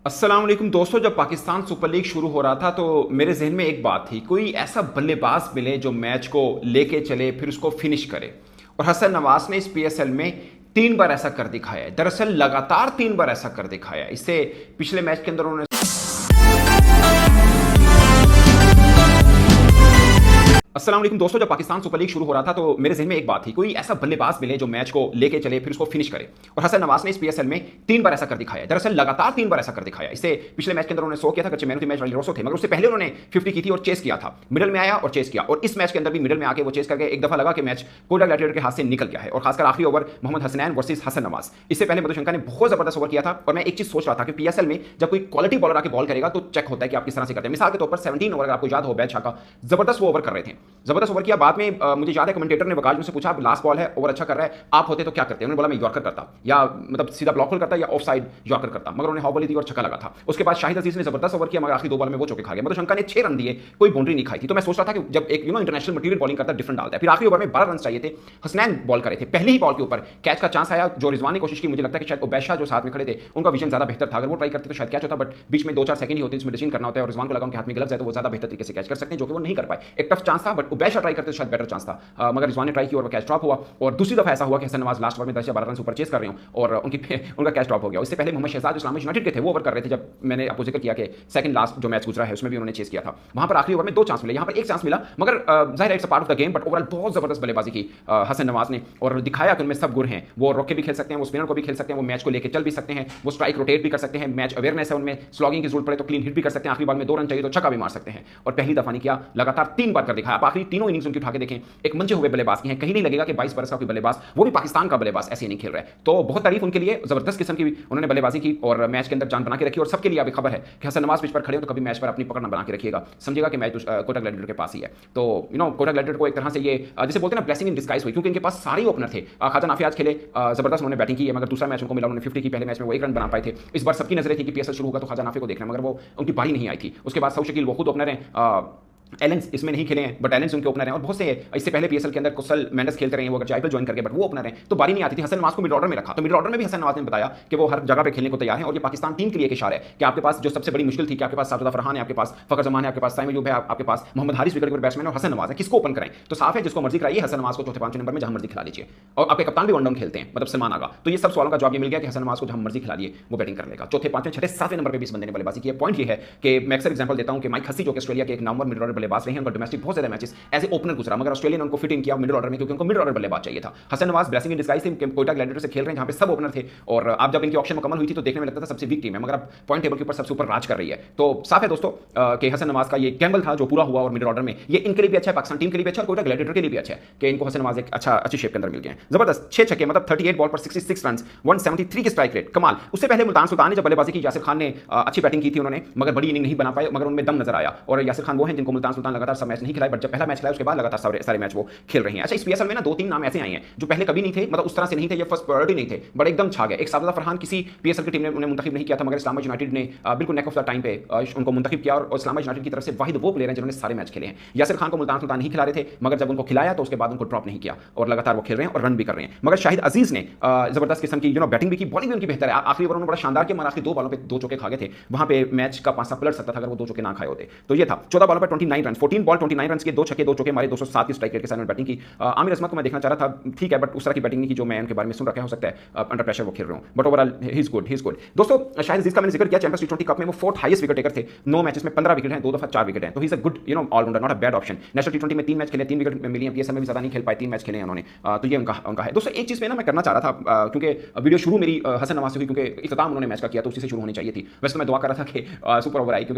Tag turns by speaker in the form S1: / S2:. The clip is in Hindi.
S1: अस्सलाम वालेकुम दोस्तों, जब पाकिस्तान सुपर लीग शुरू हो रहा था तो मेरे जहन में एक बात थी, कोई ऐसा बल्लेबाज मिले जो मैच को लेके चले फिर उसको फिनिश करे। और हसन नवाज ने इस पीएसएल में 3 बार ऐसा कर दिखाया है। दरअसल लगातार 3 बार ऐसा कर दिखाया है। इससे पिछले मैच के अंदर उन्होंने अस्सलाम वालेकुम दोस्तों, जब पाकिस्तान सुपर लीग शुरू हो रहा था तो मेरे जहन में एक बात थी, कोई ऐसा बल्लेबाज मिले जो मैच को लेके चले फिर उसको फिनिश करे। और हसन नवाज ने इस पीएसएल में 3 बार ऐसा कर दिखाया है। दरअसल लगातार 3 बार ऐसा कर दिखाया। इससे पिछले मैच के अंदर उन्होंने 100 किया था, man of the match Rossouw थे, मगर उससे पहले उन्होंने 50 की थी और चेस किया था। मिडल में आया और चेस किया, और इस मैच के अंदर भी मिडल में आके वो चेस करके एक दफा लगा कि मैच कोटा ग्लैडिएटर के हाथ से निकल गया है। और खासकर आखिरी ओवर मोहम्मद हसनैन वर्सेस हसन नवाज, इससे पहले मधुशंका ने बहुत जबरदस्त ओवर किया था। और मैं एक चीज सोच रहा था कि पीएसएल में जब कोई क्वालिटी बॉलर आके बॉल करेगा तो चेक होता है कि आप किस तरह से करते हैं। मिसाल के तौर पर 17 ओवर, अगर आपको याद हो, बैच का जबरदस्त वो ओवर कर रहे थे, जबरदस्त ओवर किया। बाद में मुझे याद है कमेंटेटर ने वकाल से पूछा, लास्ट बॉल है, ओवर अच्छा कर रहा है, आप होते तो क्या करते हैं? उन्होंने बोला मैं यॉर्कर करता, या मतलब सीधा ब्लॉक होल करता या ऑफ साइड यॉर्कर करता, मगर उन्होंने हॉ बॉली दी और छक्का लगा था। उसके बाद शाहिद अजीज ने जबरदस्त ओवर किया, मगर आखिरी 2 बॉल में वो चौके खा गया। मधुशंका ने 6 रन दिए, कोई बाउंड्री नहीं खाई थी। तो मैं सोच रहा था कि जब एक इंटरनेशनल मटेरियल बॉलिंग करता है, डिफरेंट डालता है। फिर आखिरी ओवर में 12 रन चाहिए थे, हसनैन बॉल करे थे, पहले ही बॉल के ऊपर कैच का चांस आया जो रिजवान ने कोशिश की। मुझे लगता है कि शायद उबैशा जो साथ में खड़े थे उनका विजन ज्यादा बेहतर था, अगर वो ट्राई करते तो शायद कैच होता, बट बीच में 2-4 सेकंड ही होते जिसमें डिसीजन करना होता है, और रिजवान को लगा उनके हाथ में ग्लव्स है तो वो ज्यादा बेहतर तरीके से कैच कर सकते हैं, जो कि वो नहीं कर पाए। एक टफ चांस था, बट उबैशा ट्राई करते तो शायद बेटर चांस था, मगर रिजवान ने ट्राई किया और कैच ड्रॉप हुआ। और दूसरी दफा ऐसा हुआ कि हसन नवाज लास्ट ओवर में 10 या 12 रन से ऊपर चेस कर रहे हो और उनका कैच ड्रॉप हो गया। इससे पहले मोहम्मद शहजाद इस्लामी यूनाइटेड के थे, वो ओवर कर रहे थे, जब मैंने आपको जिक्र किया कि सेकंड लास्ट जो मैच गुजरा है उसमें भी उन्होंने चेस किया था। वहां पर आखिरी ओवर में 2 चांस मिले, यहां पर 1 चांस मिला, मगर जाहिर है it's a part of the game. But overall बहुत जबरदस्त बल्लेबाजी की हसन नवाज ने, और दिखाया कि उनमें सब गुण हैं। वो रोक के भी खेल सकते हैं, वो स्पिनर को भी खेल सकते हैं, वो मैच को लेकर चल भी सकते हैं, वो स्ट्राइक रोटेट भी कर सकते हैं, मैच अवेयरनेस है उनमें, स्लॉगिंग की जरूरत पड़े तो क्लीन हिट भी कर सकते हैं, आखिरी बॉल में 2 रन चाहिए तो छक्का भी मार सकते हैं। और पहली दफा नहीं किया, लगातार 3 बार कर दिखाया। आप आखिरी तीनों इनिंग्स उनकी उठा के देखें, एक मंचे हुए बल्लेबाज की हैं, कहीं नहीं लगेगा कि 22 बरस का कोई बल्लेबाज, वो भी पाकिस्तान का बल्लेबाज, ऐसे नहीं खेल रहा है। तो बहुत तारीफ उनके लिए, जबरदस्त किस्म की उन्होंने बल्लेबाजी की और मैच के अंदर जान बना के रखी। और सबके लिए अभी खबर है कि हसन नवाज पिच पर खड़े हो तो कभी मैच पर अपनी पकड़ न बना के रखिएगा, समझिएगा कि मैच कोटा ग्लैडिएटर के पास ही है। तो कोटा ग्लैडिएटर को एक तरह से ये जैसे बोलते हैं ना, ब्लेसिंग इन डिस्गाइज हुई, क्योंकि इनके पास सारे ओपनर थे। खाजा नाफी आज खेले, जबरदस्त उन्होंने बैटिंग की है, मगर दूसरा मैच उनको मिला, उन्होंने 50 की, पहले मैच में वो 1 रन बना पाए थे। इस बार सबकी नजरें थी कि पीएसएल शुरू होगा तो खाजा नाफी को देखना, मगर वो उनकी बारी नहीं आई थी। उसके बाद सऊद शकील वो खुद ओपनर हैं, एलेंस इसमें नहीं खेले हैं, बट एलेंस उनके ओपनर हैं, और बहुत से इससे पहले पीएसएल के अंदर कुशल मेंडस खेलते रहे हैं, वो अगर आईपीएल ज्वाइन करके, बट वो ओपनर हैं तो बारी नहीं आती थी। हसन नवाज को मिड ऑर्डर में रखा, तो मिड ऑर्डर में भी हसन नवाज ने बताया कि वो हर जगह पे खेलने को तैयार हैं। और ये पाकिस्तान टीम के लिए एक इशारा है कि आपके पास जो सबसे बड़ी मुश्किल थी कि आपके पास साजिद फरहान है, आपके पास फखर जमान है, आपके पास साइम अयूब है, आपके पास Mohammad Haris wicket keeper batsman और हसन नवाज है, किसको ओपन करें? तो साफ है जिसको मर्जी कराइए, हसन नवाज को चौथे 5वें नंबर में जहां मर्जी खिला लीजिए। और आपके कप्तान भी वन डाउन खेलते हैं, मतलब सलमान आगा। तो ये सब सवालों का जवाब ये मिल गया कि हसन नवाज को जहां मर्जी खिला दिए वो बैटिंग कर लेगा। चौथे 5वें 6वें 7वें नंबर पर भी इस बंदे ने बल्लेबाजी की है। पॉइंट ये है कि मैं अक्सर एग्जांपल देता हूं कि माइक हसी जो कि ऑस्ट्रेलिया के एक नामवर मिड ऑर्डर बल्लेबाज रहे हैं, उनका डोमेस्टिक बहुत ज्यादा मैचेस एज ए ओपनर गुजरा, मगर ऑस्ट्रेलिया ने उनको फिट इन किया मिडिल ऑर्डर में, क्योंकि उनको मिडिल ऑर्डर बल्लेबाज चाहिए था। Hasan Nawaz blessing in disguise थे, कोटा ग्लैडिएटर से खेल रहे हैं जहां पे सब ओपनर थे। और अब जब इनकी ऑप्शन मुकम्मल हुई थी तो देखने में लगता था सबसे वीक टीम है, मगर अब पॉइंट टेबल के ऊपर सबसे ऊपर राज कर रही है। तो साफ है दोस्तों कि हसन नवाज का ये गैम्बल था जो पूरा हुआ, और मिडिल ऑर्डर में ये इनके लिए भी अच्छा है, पाकिस्तान टीम के लिए भी अच्छा है, और कोटा ग्लैडिएटर के लिए भी अच्छा है कि इनको हसन नवाज एक अच्छी शेप के अंदर मिल गए हैं। जबरदस्त 6 छक्के, मतलब 38 बॉल पर 66 रन, 173 की स्ट्राइक रेट, कमाल। उससे पहले मुल्तान सुल्तान ने जब बल्लेबाजी की, यासिर खान ने अच्छी बैटिंग की थी उन्होंने, मगर बड़ी इनिंग नहीं बना पाए, मगर उनमें दम नजर आया। और यासिर खान वो हैं जिनको मुल्तान सुल्तान लगातार सब मैच नहीं खिलाए, बट जब पहला मैच खिलाया उसके बाद लगातार सारे मैच वो खेल रहे हैं। अच्छा, इस पीएसएल में ना 2-3 नाम ऐसे आए हैं जो पहले कभी नहीं थे, मतलब उस तरह से नहीं थे, ये फर्स्ट प्रायोरिटी नहीं थे, बट एकदम छा गए। एक साजिद फरहान किसी पीएसएल की टीम ने उन्हें मुंतखब नहीं किया था, मगर इस्लामाबाद यूनाइटेड ने बिल्कुल नेक ऑफ द टाइम पे उनको मुंतखब किया, और इस्लामाबाद यूनाइटेड की तरफ से वाहिद वो प्लेयर हैं जिन्होंने सारे मैच खेले हैं। यासिर खान को मुल्तान सुल्तान नहीं खिला रहे थे, मगर जब उनको खिलाया तो उसके बाद उनको ड्रॉप नहीं किया, और लगातार वो खेल रहे हैं और रन भी कर रहे हैं। मगर शाहिद अजीज ने जबरदस्त किस्म की बैटिंग भी की, बॉलिंग भी उनकी बेहतर है। आखिरी ओवर उन्होंने बड़ा शानदार किया, मगर आखिरी 2 बॉलों पे 2 चौके खा गए थे, वहां पे मैच का पासा पलट सकता था अगर वो 2 चौके ना खाए होते। तो ये था 14 बॉलों पर 29 रन, 14 बॉल 29 रन के 2 छक्के 2 चौके मारे, 207 की स्ट्राइक रेट के साथ बैटिंग की। आमिर अजमत को मैं देखना चाह रहा था, ठीक है, बट उस तरह की बैटिंग नहीं की जो मैं उनके बारे में सुन रखा, हो सकता है अंडर प्रेशर वो खेल रहे हो, but overall he is good. दोस्तों, शाहिद अजीज का मैंने जिक्र किया, चैंपियंस टी20 कप में वो 4th हाईएस्ट विकेट टेकर थे, 9 मैचेस में 15 विकेट हैं, 2 दफा 4 विकेट हैं, तो he is a good allrounder, not a bad option. National टी20 में 3 मैच खेले, 3 विकेट मिली हैं, पीएसएल में भी ज्यादा नहीं खेल पाए, 3 मैच खेले हैं उन्होंने, तो ये उनका है। दोस्तों, एक चीज में ना मैं करना चाह रहा था, क्योंकि वीडियो शुरू मेरी हसन नवाज से हुई, क्योंकि इख्तिताम उन्होंने मैच का किया तो उसी से शुरू होनी चाहिए थी। वैसे तो मैं दुआ कर रहा था कि सुपर ओवर आई, क्योंकि